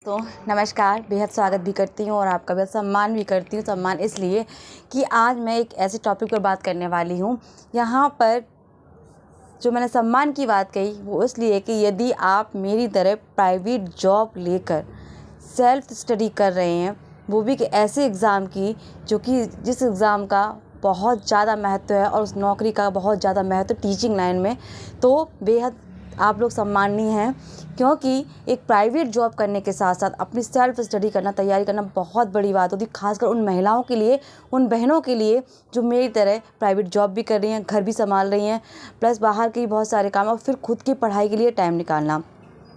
तो नमस्कार, बेहद स्वागत भी करती हूँ और आपका बेहद सम्मान भी करती हूँ। सम्मान इसलिए कि आज मैं एक ऐसे टॉपिक पर बात करने वाली हूँ। यहाँ पर जो मैंने सम्मान की बात कही वो इसलिए कि यदि आप मेरी तरह प्राइवेट जॉब लेकर सेल्फ स्टडी कर रहे हैं, वो भी कि ऐसे एग्ज़ाम की जिस एग्ज़ाम का बहुत ज़्यादा महत्व है और उस नौकरी का बहुत ज़्यादा महत्व टीचिंग लाइन में, तो बेहद आप लोग सम्माननीय हैं। क्योंकि एक प्राइवेट जॉब करने के साथ साथ अपनी सेल्फ स्टडी करना, तैयारी करना बहुत बड़ी बात होती है, खासकर उन महिलाओं के लिए, उन बहनों के लिए जो मेरी तरह प्राइवेट जॉब भी कर रही हैं, घर भी संभाल रही हैं, प्लस बाहर के बहुत सारे काम और फिर खुद की पढ़ाई के लिए टाइम निकालना।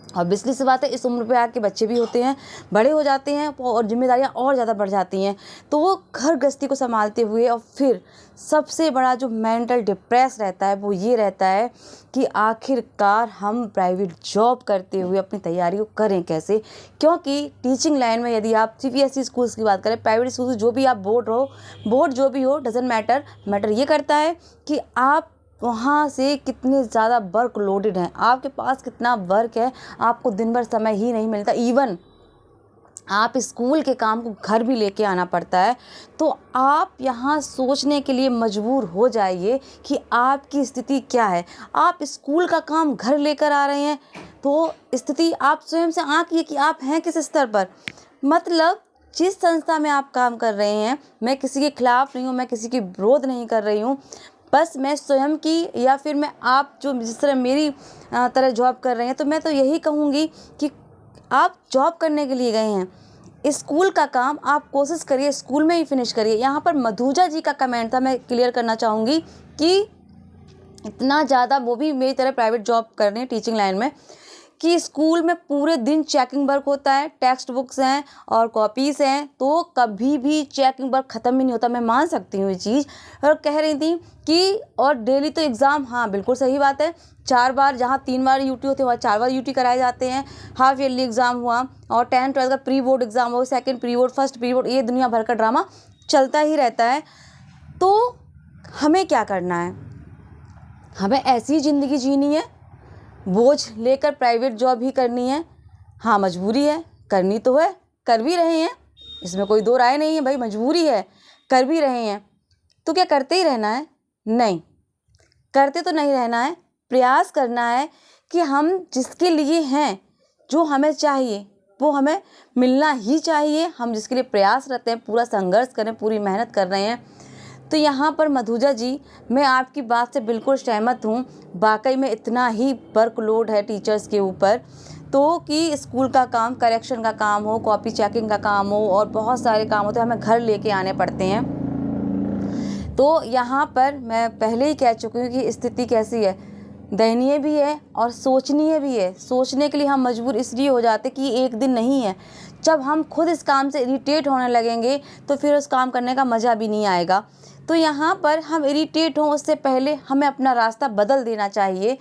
ऑब्वियसली सी बात है, इस उम्र पे आके बच्चे भी होते हैं, बड़े हो जाते हैं और जिम्मेदारियां और ज़्यादा बढ़ जाती हैं। तो वो घर गृहस्थी को संभालते हुए और फिर सबसे बड़ा जो मेंटल डिप्रेस रहता है वो ये रहता है कि आखिरकार हम प्राइवेट जॉब करते हुए अपनी तैयारी को करें कैसे। क्योंकि टीचिंग लाइन में यदि आप CBSE स्कूल्स की बात करें, प्राइवेट स्कूल जो भी आप बोर्ड जो भी हो, डजेंट मैटर ये करता है कि आप वहाँ से कितने ज़्यादा वर्क लोडेड हैं, आपके पास कितना वर्क है, आपको दिन भर समय ही नहीं मिलता। इवन आप स्कूल के काम को घर भी लेके आना पड़ता है। तो आप यहाँ सोचने के लिए मजबूर हो जाइए कि आपकी स्थिति क्या है। आप स्कूल का काम घर लेकर आ रहे हैं, तो स्थिति आप स्वयं से आंकिए कि आप हैं किस स्तर पर। मतलब जिस संस्था में आप काम कर रहे हैं, मैं किसी के खिलाफ नहीं हूँ, मैं किसी की विरोध नहीं कर रही हूँ, बस मैं स्वयं की या फिर मैं आप जो जिस तरह मेरी तरह जॉब कर रहे हैं, तो मैं तो यही कहूँगी कि आप जॉब करने के लिए गए हैं, स्कूल का काम आप कोशिश करिए स्कूल में ही फिनिश करिए। यहाँ पर मधुजा जी का कमेंट था, मैं क्लियर करना चाहूँगी कि इतना ज़्यादा वो भी मेरी तरह प्राइवेट जॉब कर रहे हैं टीचिंग लाइन में, कि स्कूल में पूरे दिन चेकिंग वर्क होता है, टेक्स्ट बुक्स हैं और कॉपीज़ हैं, तो कभी भी चेकिंग वर्क ख़त्म ही नहीं होता। मैं मान सकती हूँ ये चीज़। और कह रही थी कि और डेली तो एग्ज़ाम, हाँ बिल्कुल सही बात है, 4 बार, जहाँ 3 बार यूटी होते हैं वहाँ 4 बार यूटी कराए जाते हैं। हाफ ईयरली एग्ज़ाम हुआ और 10th-12th का प्री बोर्ड एग्ज़ाम हो, second pre board, first pre board, ये दुनिया भर का ड्रामा चलता ही रहता है। तो हमें क्या करना है, हमें ऐसी ज़िंदगी जीनी है, बोझ लेकर प्राइवेट जॉब ही करनी है। हाँ मजबूरी है, करनी तो है, कर भी रहे हैं, इसमें कोई दो राय नहीं है भाई, मजबूरी है, कर भी रहे हैं। तो क्या करते ही रहना है? नहीं, करते तो नहीं रहना है। प्रयास करना है कि हम जिसके लिए हैं, जो हमें चाहिए वो हमें मिलना ही चाहिए। हम जिसके लिए प्रयास करते हैं, पूरा संघर्ष करें, पूरी मेहनत कर रहे हैं। तो यहाँ पर मधुजा जी, मैं आपकी बात से बिल्कुल सहमत हूँ। वाकई में इतना ही वर्कलोड है टीचर्स के ऊपर, तो कि स्कूल का काम, करेक्शन का काम हो, कॉपी चेकिंग का काम हो और बहुत सारे काम होते हैं, हमें घर लेके आने पड़ते हैं। तो यहाँ पर मैं पहले ही कह चुकी हूँ कि स्थिति कैसी है, दयनीय भी है और सोचनीय भी है। सोचने के लिए हम मजबूर इसलिए हो जाते कि एक दिन नहीं है, जब हम खुद इस काम से इरिटेट होने लगेंगे तो फिर उस काम करने का मज़ा भी नहीं आएगा। तो यहाँ पर हम इरिटेट हों उससे पहले हमें अपना रास्ता बदल देना चाहिए।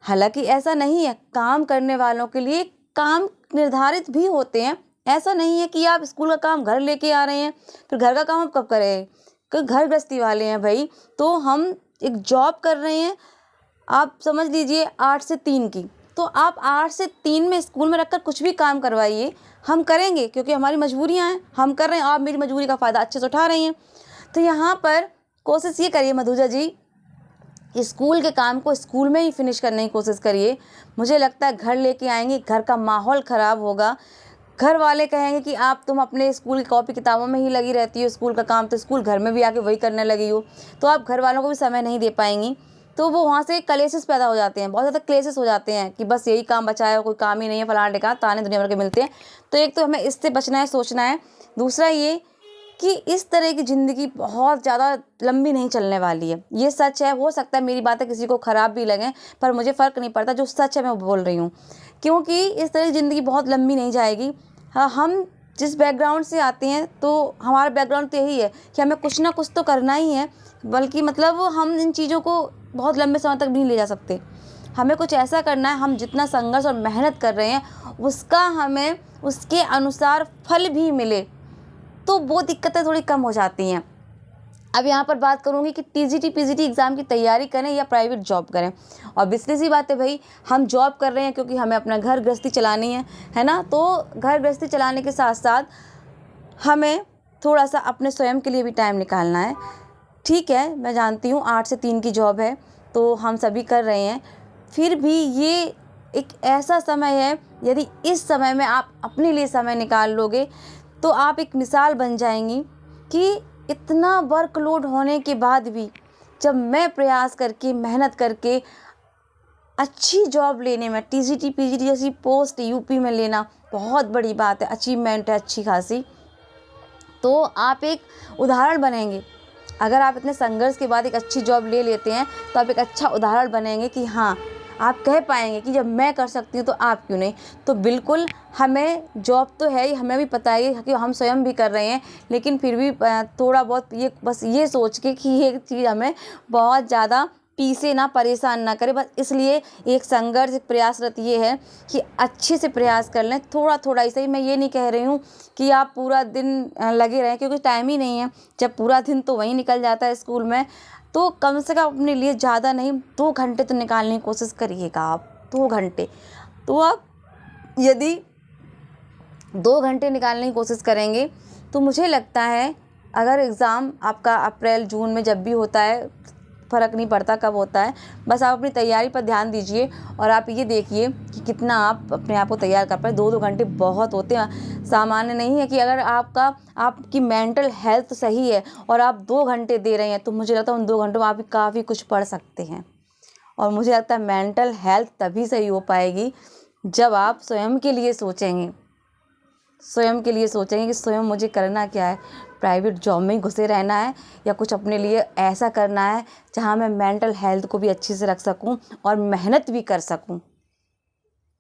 हालांकि ऐसा नहीं है, काम करने वालों के लिए काम निर्धारित भी होते हैं। ऐसा नहीं है कि आप स्कूल का काम घर लेके आ रहे हैं, फिर घर का काम आप कब करें, कि घर गृहस्थी वाले हैं भाई। तो हम एक जॉब कर रहे हैं, आप समझ लीजिए 8 से 3 की, तो आप 8 से 3 में स्कूल में रखकर कुछ भी काम करवाइए, हम करेंगे क्योंकि हमारी मजबूरियां हैं, हम कर रहे हैं, आप मेरी मजबूरी का फ़ायदा अच्छे से उठा रही हैं। तो यहाँ पर कोशिश ये करिए मधुजा जी, स्कूल के काम को स्कूल में ही फिनिश करने की कोशिश करिए। मुझे लगता है घर लेके आएंगे, घर का माहौल ख़राब होगा, घर वाले कहेंगे कि आप तुम अपने स्कूल की कॉपी किताबों में ही लगी रहती हो, स्कूल का काम तो स्कूल घर में भी आके वही करने लगी हो, तो आप घर वालों को भी समय नहीं दे पाएंगी। तो वो वहाँ से क्लेशेस पैदा हो जाते हैं, बहुत ज़्यादा क्लेशेस हो जाते हैं कि बस यही काम बचा है, कोई काम ही नहीं है, फलाने का ताने दुनिया भर के मिलते हैं। तो एक तो हमें इससे बचना है, सोचना है। दूसरा ये कि इस तरह की ज़िंदगी बहुत ज़्यादा लंबी नहीं चलने वाली है, ये सच है। हो सकता है मेरी बातें किसी को ख़राब भी लगें, पर मुझे फ़र्क नहीं पड़ता, जो सच है मैं बोल रही हूँ। क्योंकि इस तरह की ज़िंदगी बहुत लंबी नहीं जाएगी। हाँ, हम जिस बैकग्राउंड से आते हैं, तो हमारा बैकग्राउंड तो यही है कि हमें कुछ ना कुछ तो करना ही है, बल्कि मतलब हम इन चीज़ों को बहुत लंबे समय तक भी नहीं ले जा सकते। हमें कुछ ऐसा करना है, हम जितना संघर्ष और मेहनत कर रहे हैं उसका हमें उसके अनुसार फल भी मिले, तो वो दिक्कतें थोड़ी कम हो जाती हैं। अब यहाँ पर बात करूँगी कि टीजीटी पीजीटी एग्ज़ाम की तैयारी करें या प्राइवेट जॉब करें। और ऑब्वियसली सी बात है भाई, हम जॉब कर रहे हैं क्योंकि हमें अपना घर गृहस्थी चलानी है ना। तो घर गृहस्थी चलाने के साथ साथ हमें थोड़ा सा अपने स्वयं के लिए भी टाइम निकालना है। ठीक है, मैं जानती हूँ 8 से 3 की जॉब है, तो हम सभी कर रहे हैं, फिर भी ये एक ऐसा समय है, यदि इस समय में आप अपने लिए समय निकाल लोगे तो आप एक मिसाल बन जाएंगी कि इतना वर्कलोड होने के बाद भी जब मैं प्रयास करके मेहनत करके अच्छी जॉब लेने में, टीजीटी पीजीटी जैसी पोस्ट यूपी में लेना बहुत बड़ी बात है, अचीवमेंट है अच्छी खासी, तो आप एक उदाहरण बनेंगे। अगर आप इतने संघर्ष के बाद एक अच्छी जॉब ले लेते हैं तो आप एक अच्छा उदाहरण बनेंगे कि हाँ, आप कह पाएंगे कि जब मैं कर सकती हूँ तो आप क्यों नहीं। तो बिल्कुल, हमें जॉब तो है ही, हमें भी पता है कि हम स्वयं भी कर रहे हैं, लेकिन फिर भी थोड़ा बहुत ये बस ये सोच के कि ये चीज़ हमें बहुत ज़्यादा पीछे ना, परेशान ना करे, बस इसलिए एक संघर्ष, एक प्रयासरत ये है कि अच्छे से प्रयास कर लें, थोड़ा थोड़ा ही सही। मैं ये नहीं कह रही हूँ कि आप पूरा दिन लगे रहें, क्योंकि टाइम ही नहीं है। जब पूरा दिन तो वहीं निकल जाता है स्कूल में, तो कम से कम अपने लिए ज़्यादा नहीं 2 घंटे तो निकालने की कोशिश करिएगा आप, 2 घंटे। तो आप यदि 2 घंटे निकालने की कोशिश करेंगे तो मुझे लगता है, अगर एग्ज़ाम आपका अप्रैल जून में जब भी होता है, फ़र्क नहीं पड़ता कब होता है, बस आप अपनी तैयारी पर ध्यान दीजिए और आप ये देखिए कि कितना आप अपने आप को तैयार कर पाए। 2-2 घंटे बहुत होते हैं, सामान्य नहीं है कि अगर आपकी मेंटल हेल्थ सही है और आप 2 घंटे दे रहे हैं, तो मुझे लगता है उन 2 घंटों में आप काफ़ी कुछ पढ़ सकते हैं। और मुझे लगता है मेंटल हेल्थ तभी सही हो पाएगी जब आप स्वयं के लिए सोचेंगे, कि स्वयं मुझे करना क्या है, प्राइवेट जॉब में ही घुसे रहना है या कुछ अपने लिए ऐसा करना है जहाँ मैं मेंटल हेल्थ को भी अच्छे से रख सकूं और मेहनत भी कर सकूं।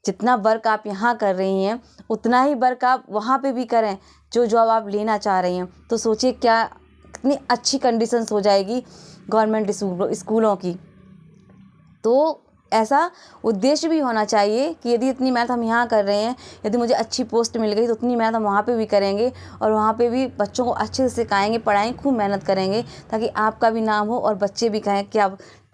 जितना वर्क आप यहाँ कर रही हैं उतना ही वर्क आप वहाँ पे भी करें जो जॉब आप लेना चाह रही हैं। तो सोचिए क्या कितनी अच्छी कंडीशंस हो जाएगी गवर्नमेंट स्कूलों की। तो ऐसा उद्देश्य भी होना चाहिए कि यदि इतनी मेहनत हम यहाँ कर रहे हैं, यदि मुझे अच्छी पोस्ट मिल गई तो उतनी मेहनत हम वहाँ पे भी करेंगे और वहाँ पे भी बच्चों को अच्छे से सिखाएंगे, पढ़ाएंगे, खूब मेहनत करेंगे, ताकि आपका भी नाम हो और बच्चे भी कहें कि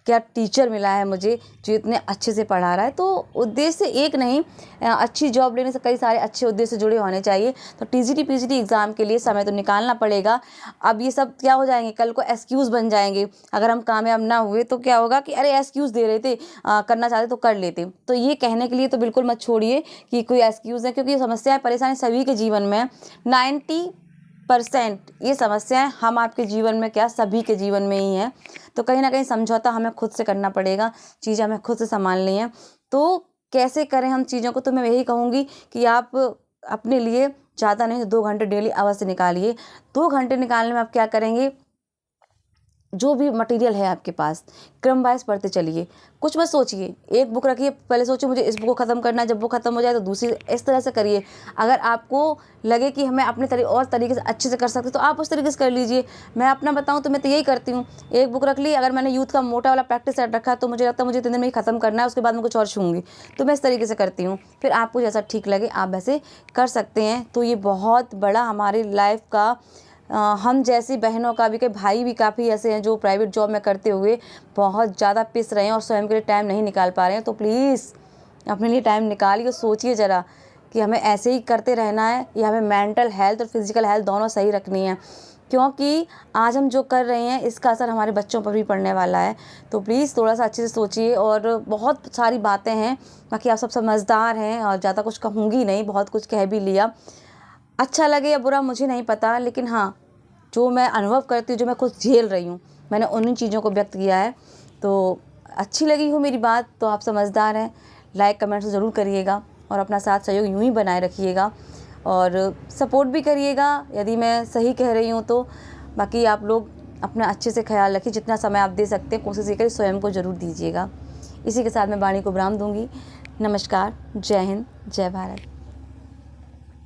क्या टीचर मिला है मुझे जो इतने अच्छे से पढ़ा रहा है। तो उद्देश्य एक नहीं, अच्छी जॉब लेने से कई सारे अच्छे उद्देश्य जुड़े होने चाहिए। तो टीजीटी पीजीटी एग्ज़ाम के लिए समय तो निकालना पड़ेगा। अब ये सब क्या हो जाएंगे, कल को एक्सक्यूज़ बन जाएंगे। अगर हम कामयाब ना हुए तो क्या होगा कि अरे एक्सक्यूज़ दे रहे थे, करना चाहते तो कर लेते। तो ये कहने के लिए तो बिल्कुल मत छोड़िए कि कोई एक्सक्यूज़ है, क्योंकि समस्याएं परेशानी सभी के जीवन में 90% ये समस्याएं हम आपके जीवन में क्या, सभी के जीवन में ही है। तो कहीं ना कहीं समझौता हमें खुद से करना पड़ेगा, चीज़ें हमें खुद से संभालनी है। तो कैसे करें हम चीज़ों को, तो मैं यही कहूँगी कि आप अपने लिए ज़्यादा नहीं तो 2 घंटे डेली अवश्य निकालिए। 2 घंटे निकालने में आप क्या करेंगे, जो भी मटेरियल है आपके पास क्रम वाइज पढ़ते चलिए। कुछ मत सोचिए, एक बुक रखिए, पहले सोचिए मुझे इस बुक को ख़त्म करना है, जब वो ख़त्म हो जाए तो दूसरी, इस तरह से करिए। अगर आपको लगे कि हमें अपने और तरीके से अच्छे से कर सकते तो आप उस तरीके से कर लीजिए। मैं अपना बताऊं तो मैं तो यही करती हूँ, एक बुक रख ली, अगर मैंने यूथ का मोटा वाला प्रैक्टिस सेट रखा है तो मुझे लगता है मुझे 3 दिन में ही ख़त्म करना है, उसके बाद मैं कुछ और छूँगी। तो मैं इस तरीके से करती हूँ। फिर आपको जैसा ठीक लगे आप वैसे कर सकते हैं। तो ये बहुत बड़ा हमारी लाइफ का, हम जैसी बहनों का भी, कई भाई भी काफ़ी ऐसे हैं जो प्राइवेट जॉब में करते हुए बहुत ज़्यादा पिस रहे हैं और स्वयं के लिए टाइम नहीं निकाल पा रहे हैं। तो प्लीज़ अपने लिए टाइम निकालिए और सोचिए ज़रा कि हमें ऐसे ही करते रहना है या हमें मेंटल हेल्थ और फिज़िकल हेल्थ दोनों सही रखनी है, क्योंकि आज हम जो कर रहे हैं इसका असर हमारे बच्चों पर भी पड़ने वाला है। तो प्लीज़ थोड़ा सा अच्छे से सोचिए। और बहुत सारी बातें हैं, बाकी आप सब समझदार हैं और ज़्यादा कुछ कहूँगी नहीं, बहुत कुछ कह भी लिया। अच्छा लगे या बुरा मुझे नहीं पता, लेकिन हाँ, जो मैं अनुभव करती हूँ, जो मैं खुद झेल रही हूँ, मैंने उन्हीं चीज़ों को व्यक्त किया है। तो अच्छी लगी हो मेरी बात तो आप समझदार हैं, लाइक कमेंट से ज़रूर करिएगा और अपना साथ सहयोग यूँ ही बनाए रखिएगा और सपोर्ट भी करिएगा यदि मैं सही कह रही हूँ तो। बाकी आप लोग अपना अच्छे से ख्याल रखिए, जितना समय आप दे सकते हैं कोशिश करिए स्वयं को ज़रूर दीजिएगा। इसी के साथ मैं वाणी को विराम दूँगी। नमस्कार, जय हिंद, जय भारत।